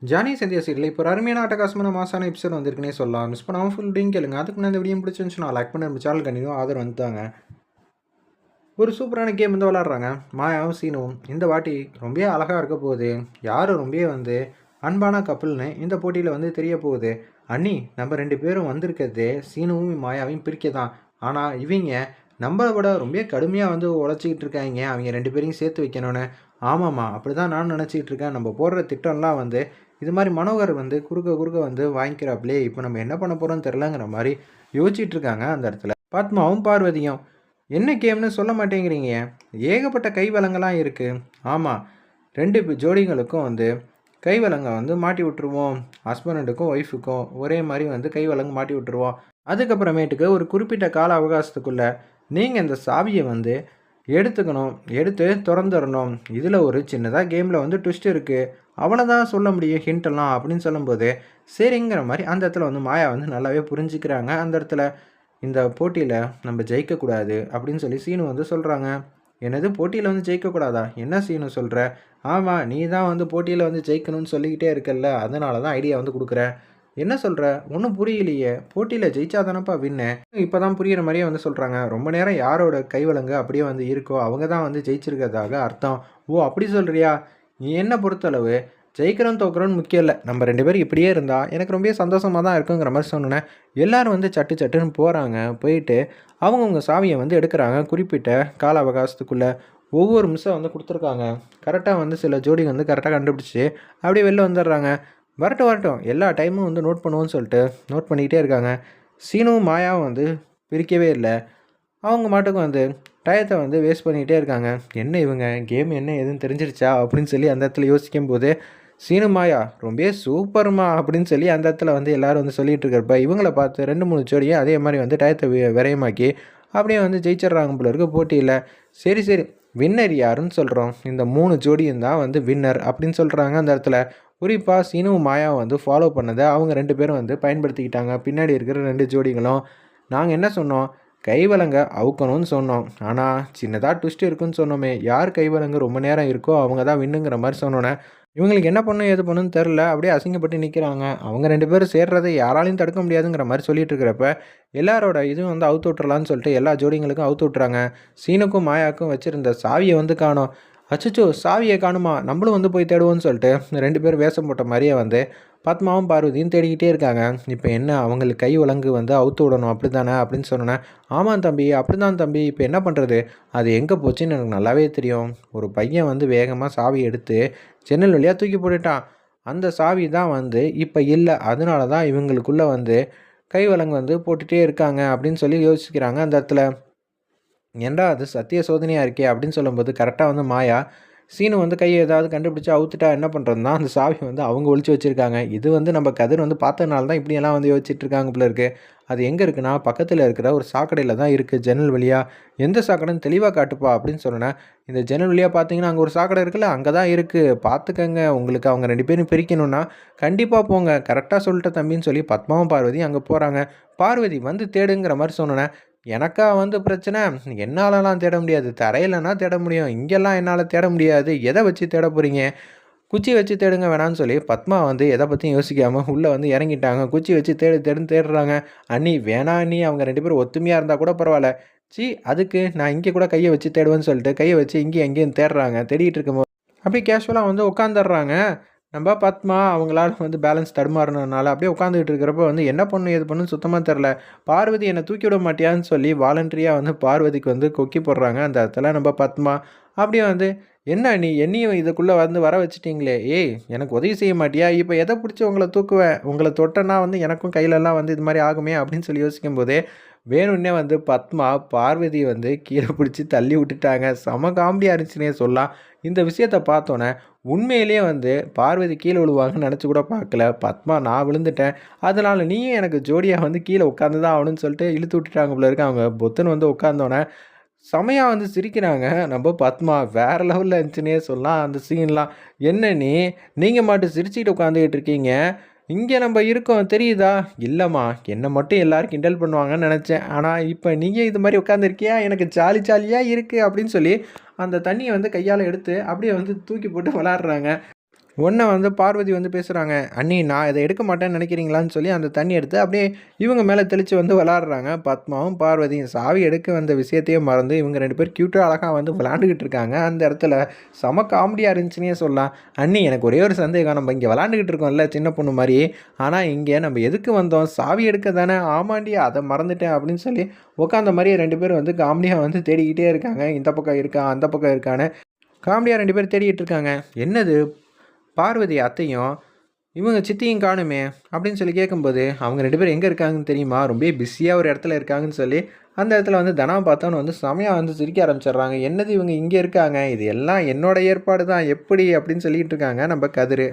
Johnny Sandhya serial இப்போ ஒரு அருமையான அட்டகாசமான மாசான எபிசோட் வந்திருக்குன்னே சொல்லலாம். மிஸ் பண்ணாமல் ஃபுல் டீம் கேளுங்க. அதுக்கு முன்னாடி இந்த வீடியோ பிடிச்சிருந்துச்சுன்னா லைக் பண்ணி நம்ம சேனல் கண்டிப்பாக ஆதரவு வந்துட்டாங்க. ஒரு சூப்பரான கேம் வந்து விளாட்றாங்க மாயாவும் சீனுவும். இந்த வாட்டி ரொம்ப அழகாக இருக்க போகுது. யாரும் ரொம்ப அன்பான கப்பல்னு இந்த போட்டியில் வந்து தெரிய போகுது. அண்ணி நம்ம 2 பேரும் வந்திருக்கிறது சீனுவும் மாயாவையும் பிரிக்க தான். ஆனால் இவங்க நம்மளை விட ரொம்ப கடுமையாக வந்து உழைச்சிக்கிட்டு இருக்காங்க. அவங்க 2 பேரையும் சேர்த்து வைக்கணும்னு. ஆமாம்மா, அப்படி தான் நான் நினச்சிக்கிட்டு இருக்கேன். நம்ம போடுற திட்டம்லாம் வந்து இது மாதிரி மனோகர் வந்து குறுக்க வந்து வாங்கிக்கிறாப்லே. இப்போ நம்ம என்ன பண்ண போகிறோம்னு தெரிலங்கிற மாதிரி யோசிச்சுட்டு இருக்காங்க. அந்த இடத்துல பத்மாவும் பார்வதியும் என்ன கேம்னு சொல்ல மாட்டேங்கிறீங்க. ஏகப்பட்ட கைவளங்கள்லாம் இருக்குது. ஆமாம், 2 ஜோடிகளுக்கும் வந்து கைவளங்க வந்து மாட்டி விட்டுருவோம். ஹஸ்பண்டுக்கும் ஒய்ஃபுக்கும் ஒரே மாதிரி வந்து கைவளங்க மாட்டி விட்டுருவோம். அதுக்கப்புறமேட்டுக்கு ஒரு குறிப்பிட்ட கால அவகாசத்துக்குள்ளே நீங்கள் இந்த சாவியை வந்து எடுத்துக்கணும். எடுத்து திறந்துடணும். இதில் ஒரு சின்னதாக கேமில் வந்து ட்விஸ்ட் இருக்குது. அவ்வளோதான் சொல்ல முடியும் ஹிண்ட்டெல்லாம் அப்படின்னு சொல்லும்போது சரிங்கிற மாதிரி அந்த இடத்துல வந்து மாயா வந்து நல்லாவே புரிஞ்சுக்கிறாங்க. அந்த இடத்துல இந்த போட்டியில் நம்ம ஜெயிக்கக்கூடாது அப்படின்னு சொல்லி சீனு வந்து சொல்கிறாங்க. என்னது போட்டியில் வந்து ஜெயிக்கக்கூடாதா? என்ன சீனு சொல்கிற? ஆமாம், நீ தான் வந்து போட்டியில் வந்து ஜெயிக்கணும்னு சொல்லிக்கிட்டே இருக்கல்ல, அதனால தான் ஐடியா வந்து கொடுக்குறேன். என்ன சொல்கிற? ஒன்றும் புரியலையே. போட்டியில் ஜெயிச்சா தானப்பா வின்னு. இப்போ தான் புரிகிற மாதிரியே வந்து சொல்கிறாங்க. ரொம்ப நேரம் யாரோட கைவலங்கு அப்படியே வந்து இருக்கோ அவங்க தான் வந்து ஜெயிச்சிருக்கிறதாக அர்த்தம். ஓ, அப்படி சொல்கிறியா? நீ என்ன பொறுத்தளவு ஜெயிக்கிறோம் தோக்குறோன்னு முக்கியம் இல்லை. நம்ம 2 பேரும் இப்படியே இருந்தால் எனக்கு ரொம்ப சந்தோஷமாக தான் இருக்குங்கிற மாதிரி சொன்னேன். எல்லோரும் வந்து சட்டுன்னு போகிறாங்க. போயிட்டு அவங்கவுங்க சாவியை வந்து எடுக்கிறாங்க. குறிப்பிட்ட கால அவகாசத்துக்குள்ளே ஒவ்வொரு மிஸ்ஸை வந்து கொடுத்துருக்காங்க. கரெக்டாக வந்து சில ஜோடி வந்து கரெக்டாக கண்டுபிடிச்சி அப்படியே வெளில வந்துடுறாங்க. வரட்டும் எல்லா டைமும் வந்து நோட் பண்ணுவோன்னு சொல்லிட்டு நோட் பண்ணிக்கிட்டே இருக்காங்க. சீனுவும் மாயாவும் வந்து பிரிக்கவே இல்லை. அவங்க மாட்டுக்கும் வந்து டயத்தை வந்து வேஸ்ட் பண்ணிக்கிட்டே இருக்காங்க. என்ன இவங்க கேம் என்ன எதுன்னு தெரிஞ்சிருச்சா அப்படின்னு சொல்லி அந்த இடத்துல யோசிக்கும் போது சீனு மாயா ரொம்ப சூப்பர்மா அப்படின்னு சொல்லி அந்த இடத்துல வந்து எல்லோரும் வந்து சொல்லிகிட்டு இருக்கிறப்ப இவங்கள பார்த்து 2-3 ஜோடியும் அதே மாதிரி வந்து டயத்தை விரயமாக்கி அப்படியே வந்து ஜெயிச்சிட்றாங்க போல இருக்க போட்டியில். சரி வின்னர் யாருன்னு சொல்கிறோம். இந்த 3 ஜோடியும் தான் வந்து வின்னர் அப்படின்னு சொல்கிறாங்க. அந்த இடத்துல குறிப்பாக சீனுவும் மாயாவும் வந்து ஃபாலோ பண்ணதை அவங்க 2 பேரும் வந்து பயன்படுத்திக்கிட்டாங்க. பின்னாடி இருக்கிற 2 ஜோடிகளும் நாங்கள் என்ன சொன்னோம், கைவலங்க அவுக்கணும்னு சொன்னோம். ஆனால் சின்னதாக ட்விஸ்ட் இருக்குன்னு சொன்னோமே, யார் கைவலங்க ரொம்ப நேரம் இருக்கோ அவங்க தான் வின்னுங்கிற மாதிரி சொன்னோன்னே இவங்களுக்கு என்ன பண்ணும் ஏது பண்ணுன்னு தெரில. அப்படியே அசிங்கப்பட்டு நிற்கிறாங்க. அவங்க 2 பேரும் சேர்றதை யாராலையும் தடுக்க முடியாதுங்கிற மாதிரி சொல்லிட்டு இருக்கிறப்ப எல்லாரோட இதுவும் வந்து அவுத்து விட்றலான்னு சொல்லிட்டு எல்லா ஜோடிங்களுக்கும் அவுத்து விட்றாங்க. சீனுக்கும் மாயாவுக்கும் வச்சுருந்த சாவியை வந்து காணோம். அச்சச்சோ, சாவியை காணுமா, நம்மளும் வந்து போய் தேடுவோன்னு சொல்லிட்டு 2 பேரும் வேஷம் போட்ட மாதிரியே வந்து பத்மாவும் பார்வதியும் தேடிக்கிட்டே இருக்காங்க. இப்போ என்ன அவங்களுக்கு கை வழங்கு வந்து அவுத்து விடணும் அப்படி தானே அப்படின்னு சொன்னேன். ஆமாம் தம்பி, அப்படி தான் தம்பி. இப்போ என்ன பண்ணுறது? அது எங்கே போச்சுன்னு எனக்கு நல்லாவே தெரியும். ஒரு பையன் வந்து வேகமாக சாவி எடுத்து ஜன்னல் வழியாக தூக்கி போட்டுட்டான். அந்த சாவி தான் வந்து இப்போ இல்லை. அதனால தான் இவங்களுக்குள்ளே வந்து கைவலங்கு வந்து போட்டுகிட்டே இருக்காங்க அப்படின்னு சொல்லி யோசிக்கிறாங்க. அந்த இடத்துல ஏன்டா அது சத்திய சோதனையாக இருக்கே அப்படின்னு சொல்லும்போது கரெக்டாக வந்து மாயா சீனு வந்து கையை ஏதாவது கண்டுபிடிச்சி அவுத்துட்டா என்ன பண்ணுறதுனா அந்த சாவி வந்து அவங்க ஒழிச்சு வச்சுருக்காங்க. இது வந்து நம்ம கதிர் வந்து பார்த்ததுனால தான் இப்படியெல்லாம் வந்து யோசிச்சுட்டு இருக்காங்க போல இருக்குது. அது எங்கே இருக்குன்னா பக்கத்தில் இருக்கிற ஒரு சாக்கடையில் தான் இருக்குது, ஜன்னல் வழியாக. எந்த சாக்கடைன்னு தெளிவாக காட்டுப்பா அப்படின்னு சொன்னேன். இந்த ஜன்னல் வழியாக பார்த்தீங்கன்னா அங்கே ஒரு சாக்கடை இருக்குல்ல, அங்கே தான் இருக்குது, பார்த்துக்கங்க. உங்களுக்கு அவங்க 2 பேரும் பிரிக்கணும்னா கண்டிப்பாக போங்க. கரெக்டாக சொல்லிட்ட தம்பின்னு சொல்லி பத்மாவும் பார்வதி அங்கே போகிறாங்க. பார்வதி வந்து தேடுங்கிற மாதிரி சொன்னேன். எனக்கா வந்து பிரச்சனை, என்னாலலாம் தேட முடியாது. தரையிலனா தேட முடியும். இங்கெல்லாம் என்னால் தேட முடியாது. எதை வச்சு தேட போகிறீங்க? குச்சி வச்சு தேடுங்க வேணான்னு சொல்லி பத்மா வந்து எதை பற்றியும் யோசிக்காமல் உள்ளே வந்து இறங்கிட்டாங்க. குச்சி வச்சு தேடுன்னு தேடுறாங்க. அண்ணி வேணா அண்ணி, அவங்க 2 பேரும் ஒத்துமையாக இருந்தால் கூட பரவாயில்ல. அதுக்கு நான் இங்கே கூட கையை வச்சு தேடுவேன்னு சொல்லிட்டு கையை வச்சு இங்கேயும் அங்கேயும் தேடுறாங்க. தேடிட்டு இருக்கும்போது அப்படியே கேஷுவலாக வந்து உட்காந்துடுறாங்க. நம்ம பத்மா அவங்களால வந்து பேலன்ஸ் தடுமாறினதுனால அப்படியே உட்காந்துக்கிட்டு இருக்கிறப்ப வந்து என்ன பண்ணும் ஏது பண்ணுன்னு சுத்தமாக தெரில. பார்வதி என்னை தூக்கி விட மாட்டியான்னு சொல்லி வாலண்டரியாக வந்து பார்வதிக்கு வந்து கொக்கி போடுறாங்க. அந்த இடத்துல நம்ம பத்மா அப்படியே வந்து என்ன நீ என்னையும் இதுக்குள்ளே வந்து வர வச்சுட்டிங்களே, ஏய் எனக்கு உதவி செய்ய மாட்டியா? இப்போ எதை பிடிச்சி உங்களை தூக்குவேன்? உங்களை தொட்டனா வந்து எனக்கும் கையிலலாம் வந்து இது மாதிரி ஆகுமே அப்படின்னு சொல்லி யோசிக்கும் போதே வேணும்னே வந்து பத்மா பார்வதி வந்து கீழே பிடிச்சி தள்ளி விட்டுட்டாங்க. செம காமெடியாக இருந்துச்சுன்னே சொல்லலாம். இந்த விஷயத்தை பார்த்தோன்னே உண்மையிலேயே வந்து பார்வதி கீழே விழுவாங்கன்னு நினச்சி கூட பார்க்கல. பத்மா நான் விழுந்துட்டேன், அதனால் நீயும் எனக்கு ஜோடியாக வந்து கீழே உட்காந்து தான் ஆகணும்னு சொல்லிட்டு இழுத்து விட்டுட்டாங்க போல இருக்கு. அவங்க பொத்துன்னு வந்து உட்காந்தோன்னே செமையாக வந்து சிரிக்கிறாங்க. நம்ம பத்மா வேறு லெவலில் இருந்துச்சுன்னே சொல்லலாம் அந்த சீன்லாம். என்ன நீங்கள் மட்டும் சிரிச்சுக்கிட்டு உட்காந்துக்கிட்டு இருக்கீங்க, இங்கே நம்ம இருக்கோம் தெரியுதா? இல்லைம்மா, என்னை மட்டும் எல்லோரும் கிண்டல் பண்ணுவாங்கன்னு நினச்சேன். ஆனால் இப்போ நீங்கள் இது மாதிரி உட்காந்துருக்கியா, எனக்கு ஜாலியாக இருக்குது அப்படின்னு சொல்லி அந்த தண்ணியை வந்து கையால் எடுத்து அப்படியே வந்து தூக்கி போட்டு விளாட்றாங்க. ஒன்றை பார்வதி பேசுகிறாங்க, அண்ணி நான் இதை எடுக்க மாட்டேன்னு நினைக்கிறீங்களான்னு சொல்லி அந்த தண்ணி எடுத்து அப்படியே இவங்க மேலே தெளித்து விளாட்றாங்க. பத்மாவும் பார்வதியும் சாவி எடுக்க வந்த விஷயத்தையே மறந்து இவங்க 2 பேர் க்யூட்டாக அழகாக விளாண்டுக்கிட்டு இருக்காங்க. அந்த இடத்துல செம காமெடியாக இருந்துச்சுன்னே சொல்லலாம். அண்ணி எனக்கு ஒரே ஒரு சந்தேகம், நம்ம இங்கே விளாண்டுக்கிட்டு இருக்கோம்ல சின்ன பொண்ணு மாதிரி, ஆனால் இங்கே நம்ம எதுக்கு வந்தோம், சாவி எடுக்க தானே, ஆமாண்டி அதை மறந்துட்டேன் அப்படின்னு சொல்லி உட்காந்த மாதிரியே 2 பேர் காமெடியாக தேடிக்கிட்டே இருக்காங்க. இந்த பக்கம் இருக்கா அந்த பக்கம் இருக்கான்னு காமெடியாக 2 பேர் தேடிக்கிட்டு இருக்காங்க. என்னது பார்வதி அத்தையும் இவங்க சித்தியும் காணுமே அப்படின்னு சொல்லி கேட்கும்போது, அவங்க 2 பேரும் எங்கே இருக்காங்கன்னு தெரியுமா, ரொம்ப பிஸியாக ஒரு இடத்துல இருக்காங்கன்னு சொல்லி அந்த இடத்துல தனாவை பார்த்தோன்னு செமையாக சிரிக்க ஆரம்பிச்சிடுறாங்க. என்னது இவங்க இங்கே இருக்காங்க, இது எல்லாம் என்னோட ஏற்பாடு தான் எப்படி அப்படின்னு சொல்லிட்டு இருக்காங்க நம்ம கதிர்.